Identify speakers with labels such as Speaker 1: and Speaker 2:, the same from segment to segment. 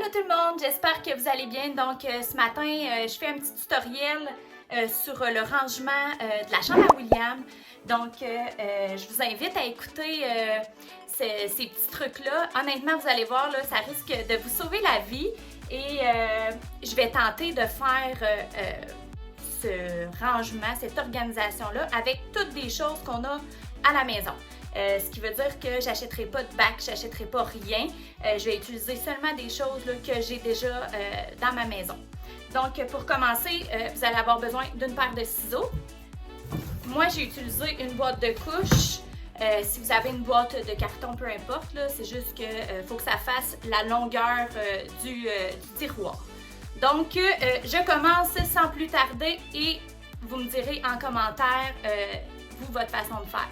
Speaker 1: Allô tout le monde, j'espère que vous allez bien. Donc ce matin, je fais un petit tutoriel sur le rangement de la chambre à William. Donc je vous invite à écouter ces petits trucs-là. Honnêtement, vous allez voir, là, ça risque de vous sauver la vie. Et je vais tenter de faire ce rangement, cette organisation-là avec toutes des choses qu'on a à la maison. Ce qui veut dire que j'achèterai pas de bac, j'achèterai pas rien. Je vais utiliser seulement des choses là, que j'ai déjà dans ma maison. Donc pour commencer, vous allez avoir besoin d'une paire de ciseaux. Moi j'ai utilisé une boîte de couches. Si vous avez une boîte de carton, peu importe, c'est juste qu'il faut que ça fasse la longueur du tiroir. Donc je commence sans plus tarder et vous me direz en commentaire vous votre façon de faire.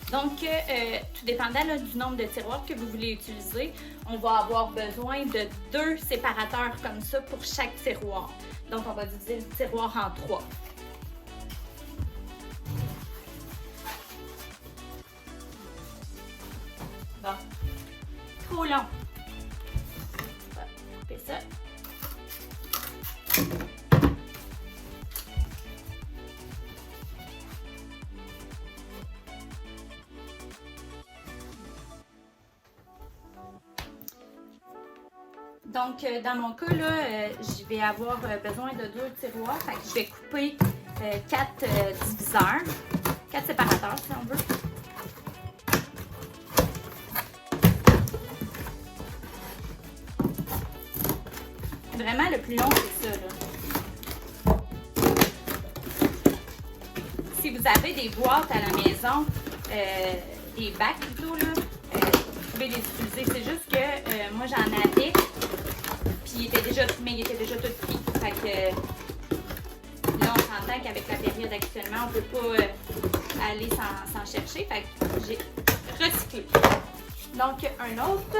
Speaker 1: Donc, tout dépendant là, du nombre de tiroirs que vous voulez utiliser, on va avoir besoin de 2 séparateurs comme ça pour chaque tiroir. Donc, on va diviser le tiroir en 3. Bon, trop long. On va couper ça. Donc, dans mon cas, là, je vais avoir besoin de 2 tiroirs. Fait que je vais couper 4 diviseurs, 4 séparateurs si on veut. Vraiment, le plus long, c'est ça, là. Si vous avez des boîtes à la maison, des bacs plutôt, là, vous pouvez les utiliser. C'est juste que moi, j'en avais. Puis il était déjà tout pris. Fait que là, on s'entend qu'avec la période actuellement, on ne peut pas aller s'en chercher. Fait que j'ai recyclé. Donc, un autre.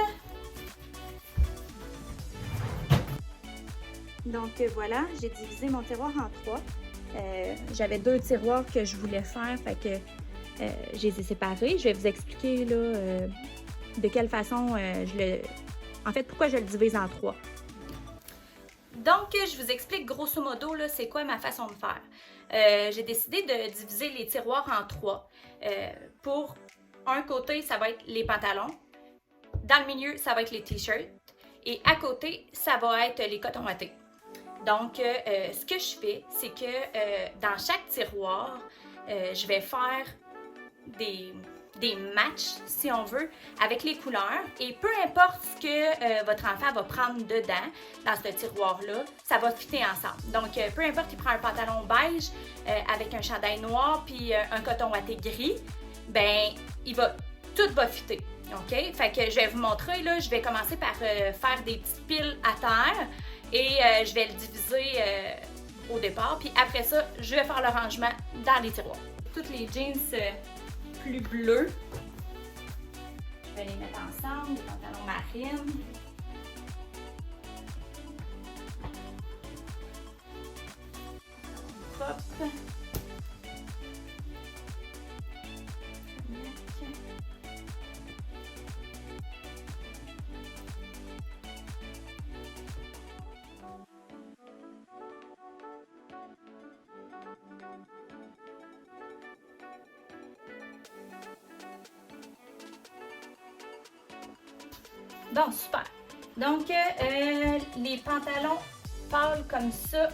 Speaker 1: Donc voilà, j'ai divisé mon tiroir en 3. J'avais 2 tiroirs que je voulais faire. Fait que je les ai séparés. Je vais vous expliquer là, de quelle façon en fait, pourquoi je le divise en 3. Donc, je vous explique grosso modo, là, c'est quoi ma façon de faire. J'ai décidé de diviser les tiroirs en 3. Pour un côté, ça va être les pantalons. Dans le milieu, ça va être les t-shirts. Et à côté, ça va être les cotons wattés. Donc, ce que je fais, c'est que dans chaque tiroir, je vais faire des matchs, si on veut, avec les couleurs. Et peu importe ce que votre enfant va prendre dedans, dans ce tiroir-là, ça va fitter ensemble. Donc, peu importe, il prend un pantalon beige avec un chandail noir puis un coton watté gris, ben, tout va fitter. OK? Fait que je vais vous montrer, là, je vais commencer par faire des petites piles à terre et je vais le diviser au départ. Puis après ça, je vais faire le rangement dans les tiroirs. Toutes les jeans plus bleus, je vais les mettre ensemble, les pantalons marines. Hop. Bon, super. Donc, les pantalons pâles comme ça,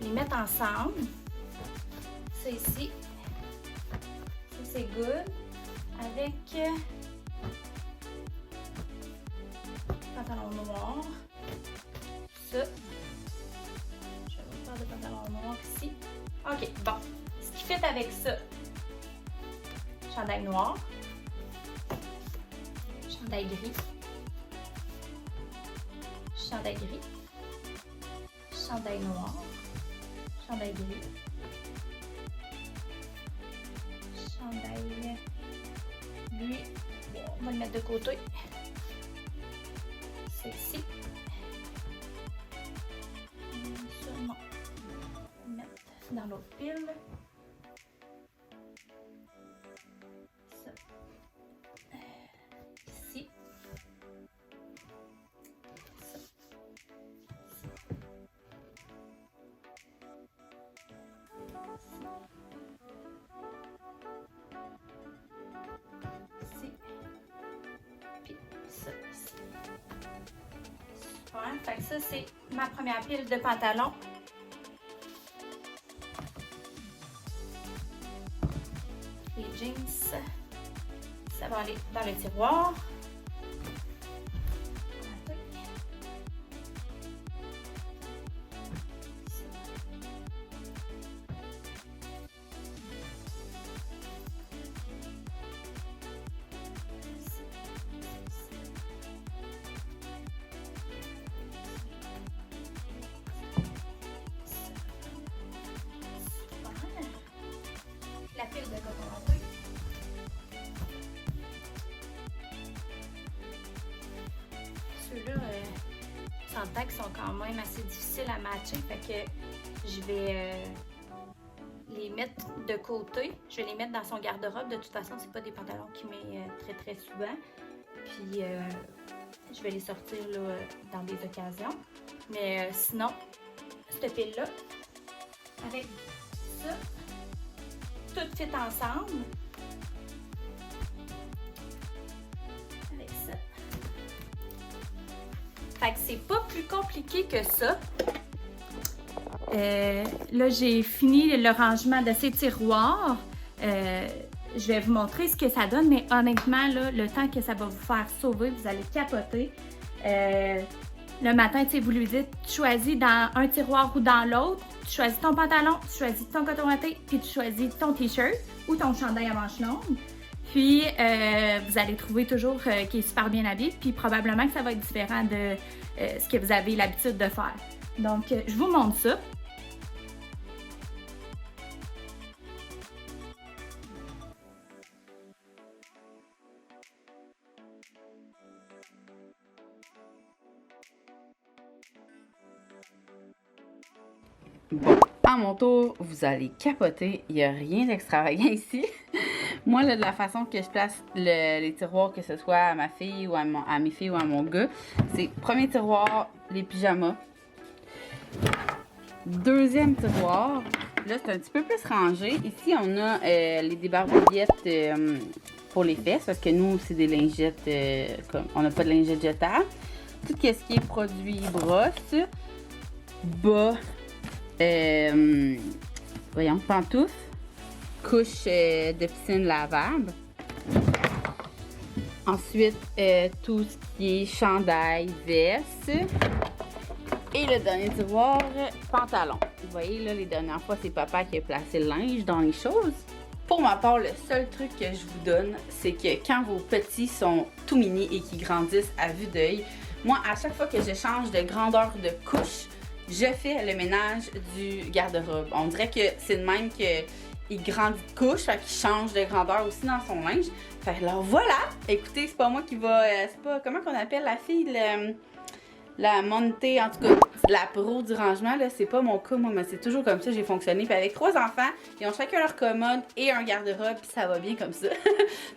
Speaker 1: les mettre ensemble. Ça ici, ça c'est good. Avec pantalon noir. Ça. Je vais vous faire des pantalons noirs ici. OK, bon. Ce qui fait avec ça, chandail noir, chandail gris, chandail gris, chandail noir, chandail gris, chandail, lui, on va le mettre de côté. C'est ici. Sûrement mettre dans l'autre pile. Ça. Ici. Ça. Ici. Puis ça ici. Super. Fait que ça, c'est ma première pile de pantalons. Les jeans, ça va aller dans le tiroir. La pile de coton watté. Ceux-là, je s'entend qu'ils sont quand même assez difficiles à matcher, fait que je vais les mettre de côté. Je vais les mettre dans son garde-robe. De toute façon, c'est pas des pantalons qu'il met très souvent. Puis je vais les sortir là, dans des occasions. Mais sinon, cette pile-là, avec ça, tout fit ensemble. Avec ça. Fait que c'est pas plus compliqué que ça. Là, j'ai fini le rangement de ces tiroirs. Je vais vous montrer ce que ça donne, mais honnêtement, là, le temps que ça va vous faire sauver, vous allez capoter. Le matin, tu sais, vous lui dites, tu choisis dans un tiroir ou dans l'autre, tu choisis ton pantalon, tu choisis ton coton watté, puis tu choisis ton t-shirt ou ton chandail à manches longues. Puis, vous allez trouver toujours qu'il est super bien habillé, puis probablement que ça va être différent de ce que vous avez l'habitude de faire. Donc, je vous montre ça.
Speaker 2: Bon, à mon tour, vous allez capoter. Il n'y a rien d'extravagant ici. Moi, là, de la façon que je place les tiroirs, que ce soit à ma fille ou à mes filles ou à mon gars, c'est premier tiroir, les pyjamas. Deuxième tiroir, là, c'est un petit peu plus rangé. Ici, on a les débarbouillettes pour les fesses, parce que nous, c'est des lingettes, on n'a pas de lingettes jetables. Tout ce qui est produit brosse, bas, voyons, pantoufles, couche de piscine lavable. Ensuite, tout ce qui est chandail, veste. Et le dernier tiroir, pantalon. Vous voyez, là, les dernières fois, c'est papa qui a placé le linge dans les choses. Pour ma part, le seul truc que je vous donne, c'est que quand vos petits sont tout mini et qu'ils grandissent à vue d'œil, moi, à chaque fois que je change de grandeur de couche, je fais le ménage du garde-robe. On dirait que c'est de même qu'il grandit de couche, fait qu'il change de grandeur aussi dans son linge. Fait que alors voilà! Écoutez, c'est pas moi qui va... c'est pas... Comment qu'on appelle la fille? La montée, en tout cas, la pro du rangement, là, c'est pas mon cas, moi, mais c'est toujours comme ça, j'ai fonctionné. Puis avec 3 enfants, ils ont chacun leur commode et un garde-robe, puis ça va bien comme ça.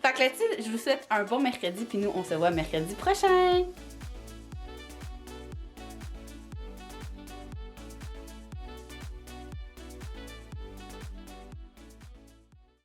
Speaker 2: Fait que là-dessus, je vous souhaite un bon mercredi, puis nous, on se voit mercredi prochain!